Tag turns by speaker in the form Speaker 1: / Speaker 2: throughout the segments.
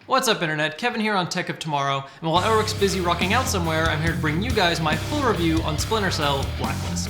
Speaker 1: What's up internet, Kevin here on Tech of Tomorrow, and while Elric's busy rocking out somewhere, I'm here to bring you guys my full review on Splinter Cell Blacklist.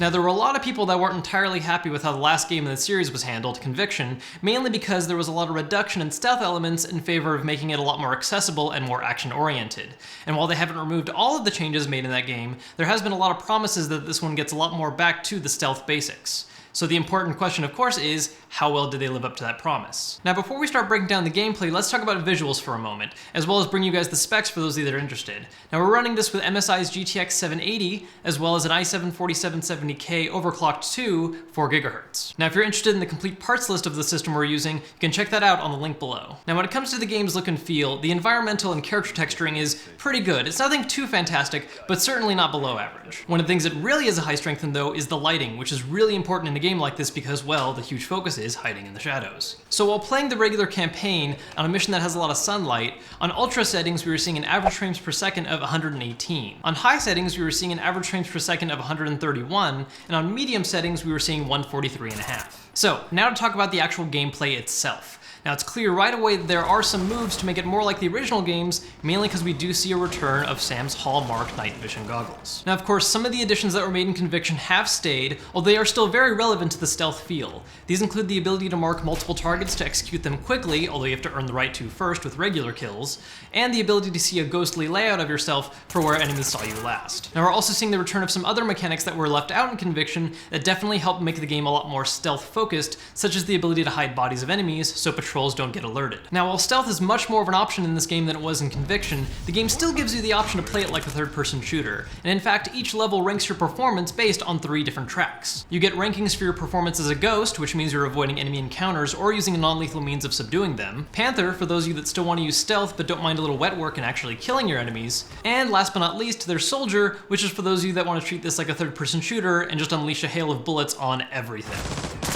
Speaker 1: Now, there were a lot of people that weren't entirely happy with how the last game in the series was handled, Conviction, mainly because there was a lot of reduction in stealth elements in favor of making it a lot more accessible and more action-oriented. And while they haven't removed all of the changes made in that game, there has been a lot of promises that this one gets a lot more back to the stealth basics. So the important question, of course, is how well did they live up to that promise? Now, before we start breaking down the gameplay, let's talk about visuals for a moment, as well as bring you guys the specs for those of you that are interested. Now, we're running this with MSI's GTX 780, as well as an i7-4770K overclocked to 4 GHz. Now, if you're interested in the complete parts list of the system we're using, you can check that out on the link below. Now, when it comes to the game's look and feel, the environmental and character texturing is pretty good. It's nothing too fantastic, but certainly not below average. One of the things that really is a high strength in, though, is the lighting, which is really important in a game like this because, well, the huge focus is hiding in the shadows. So while playing the regular campaign on a mission that has a lot of sunlight, on ultra settings we were seeing an average frames per second of 118. On high settings we were seeing an average frames per second of 131, and on medium settings we were seeing 143.5. So now to talk about the actual gameplay itself. Now, it's clear right away that there are some moves to make it more like the original games, mainly because we do see a return of Sam's hallmark night vision goggles. Now, of course, some of the additions that were made in Conviction have stayed, although they are still very relevant to the stealth feel. These include the ability to mark multiple targets to execute them quickly, although you have to earn the right to first with regular kills, and the ability to see a ghostly layout of yourself for where enemies saw you last. Now, we're also seeing the return of some other mechanics that were left out in Conviction that definitely help make the game a lot more stealth-focused, such as the ability to hide bodies of enemies so patrols don't get alerted. Now, while stealth is much more of an option in this game than it was in Conviction, the game still gives you the option to play it like a third-person shooter, and in fact, each level ranks your performance based on 3 different tracks. You get rankings for your performance as a ghost, which means you're avoiding enemy encounters or using a non-lethal means of subduing them, Panther for those of you that still want to use stealth but don't mind a little wet work and actually killing your enemies, and last but not least, there's Soldier, which is for those of you that want to treat this like a third-person shooter and just unleash a hail of bullets on everything.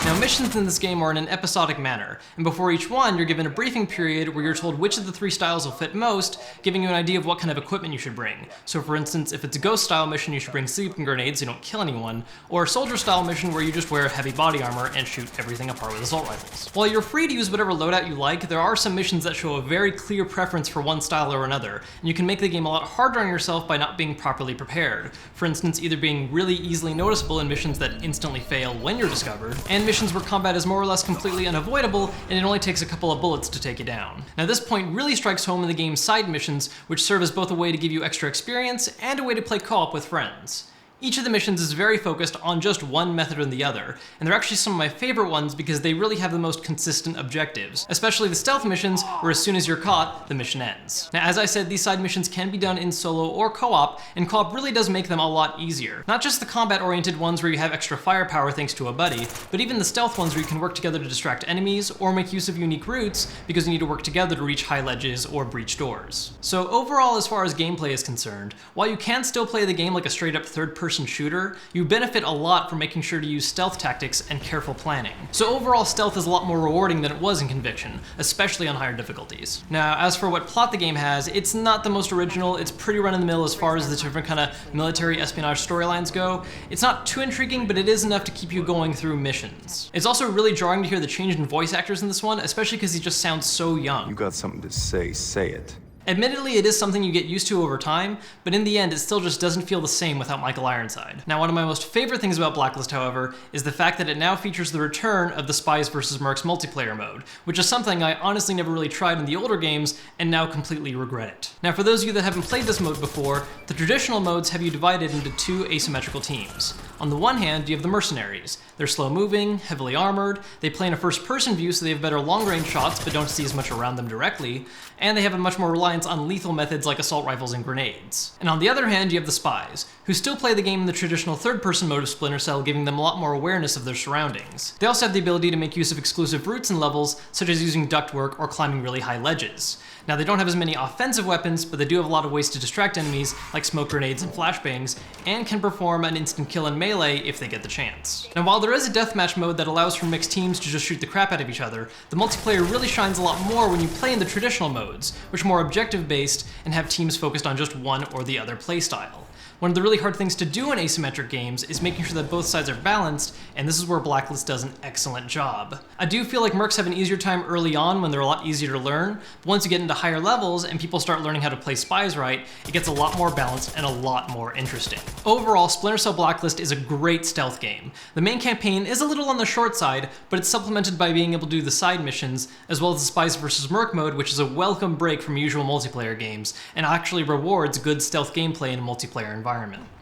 Speaker 1: Now, missions in this game are in an episodic manner, and before each one, you're given a briefing period where you're told which of the 3 styles will fit most, giving you an idea of what kind of equipment you should bring. So for instance, if it's a ghost style mission, you should bring sleeping grenades so you don't kill anyone, or a soldier style mission where you just wear heavy body armor and shoot everything apart with assault rifles. While you're free to use whatever loadout you like, there are some missions that show a very clear preference for one style or another, and you can make the game a lot harder on yourself by not being properly prepared. For instance, either being really easily noticeable in missions that instantly fail when you're discovered, and missions where combat is more or less completely unavoidable and it only takes a couple of bullets to take you down. Now, this point really strikes home in the game's side missions, which serve as both a way to give you extra experience and a way to play co-op with friends. Each of the missions is very focused on just one method or the other, and they're actually some of my favorite ones because they really have the most consistent objectives, especially the stealth missions where as soon as you're caught, the mission ends. Now, as I said, these side missions can be done in solo or co-op, and co-op really does make them a lot easier. Not just the combat-oriented ones where you have extra firepower thanks to a buddy, but even the stealth ones where you can work together to distract enemies or make use of unique routes because you need to work together to reach high ledges or breach doors. So overall, as far as gameplay is concerned, while you can still play the game like a straight-up third-person shooter, you benefit a lot from making sure to use stealth tactics and careful planning. So overall, stealth is a lot more rewarding than it was in Conviction, especially on higher difficulties. Now, as for what plot the game has, it's not the most original, it's pretty run-of-the-mill as far as the different kind of military espionage storylines go. It's not too intriguing, but it is enough to keep you going through missions. It's also really jarring to hear the change in voice actors in this one, especially because he just sounds so young.
Speaker 2: You got something to say it.
Speaker 1: Admittedly, it is something you get used to over time, but in the end, it still just doesn't feel the same without Michael Ironside. Now, one of my most favorite things about Blacklist, however, is the fact that it now features the return of the Spies vs. Mercs multiplayer mode, which is something I honestly never really tried in the older games, and now completely regret it. Now, for those of you that haven't played this mode before, the traditional modes have you divided into 2 asymmetrical teams. On the one hand, you have the mercenaries. They're slow-moving, heavily armored, they play in a first-person view so they have better long-range shots but don't see as much around them directly, and they have a much more reliance on lethal methods like assault rifles and grenades. And on the other hand, you have the Spies, who still play the game in the traditional third-person mode of Splinter Cell, giving them a lot more awareness of their surroundings. They also have the ability to make use of exclusive routes and levels, such as using ductwork or climbing really high ledges. Now, they don't have as many offensive weapons, but they do have a lot of ways to distract enemies, like smoke grenades and flashbangs, and can perform an instant kill in melee if they get the chance. Now, while there is a deathmatch mode that allows for mixed teams to just shoot the crap out of each other, the multiplayer really shines a lot more when you play in the traditional modes, which are more objective-based and have teams focused on just one or the other playstyle. One of the really hard things to do in asymmetric games is making sure that both sides are balanced, and this is where Blacklist does an excellent job. I do feel like Mercs have an easier time early on when they're a lot easier to learn, but once you get into higher levels and people start learning how to play Spies right, it gets a lot more balanced and a lot more interesting. Overall, Splinter Cell Blacklist is a great stealth game. The main campaign is a little on the short side, but it's supplemented by being able to do the side missions, as well as the Spies vs. Merc mode, which is a welcome break from usual multiplayer games, and actually rewards good stealth gameplay in a multiplayer environment.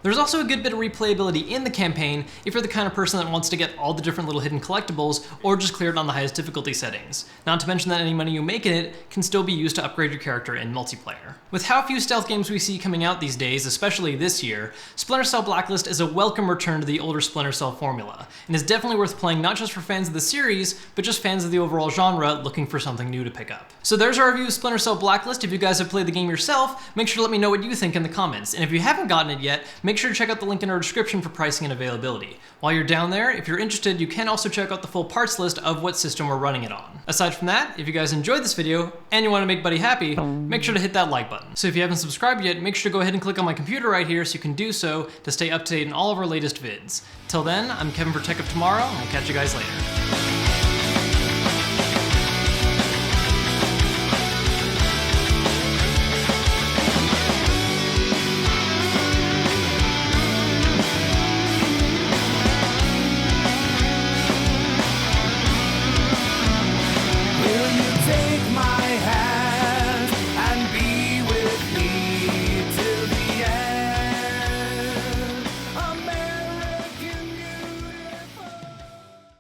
Speaker 1: There's also a good bit of replayability in the campaign if you're the kind of person that wants to get all the different little hidden collectibles or just clear it on the highest difficulty settings. Not to mention that any money you make in it can still be used to upgrade your character in multiplayer. With how few stealth games we see coming out these days, especially this year, Splinter Cell Blacklist is a welcome return to the older Splinter Cell formula, and is definitely worth playing not just for fans of the series, but just fans of the overall genre looking for something new to pick up. So there's our review of Splinter Cell Blacklist. If you guys have played the game yourself, make sure to let me know what you think in the comments, and if you haven't gotten it yet, make sure to check out the link in our description for pricing and availability. While you're down there, if you're interested, you can also check out the full parts list of what system we're running it on. Aside from that, if you guys enjoyed this video and you want to make Buddy happy, make sure to hit that like button. So if you haven't subscribed yet, make sure to go ahead and click on my computer right here so you can do so to stay up to date in all of our latest vids. Till then, I'm Kevin for Tech of Tomorrow, and I'll catch you guys later.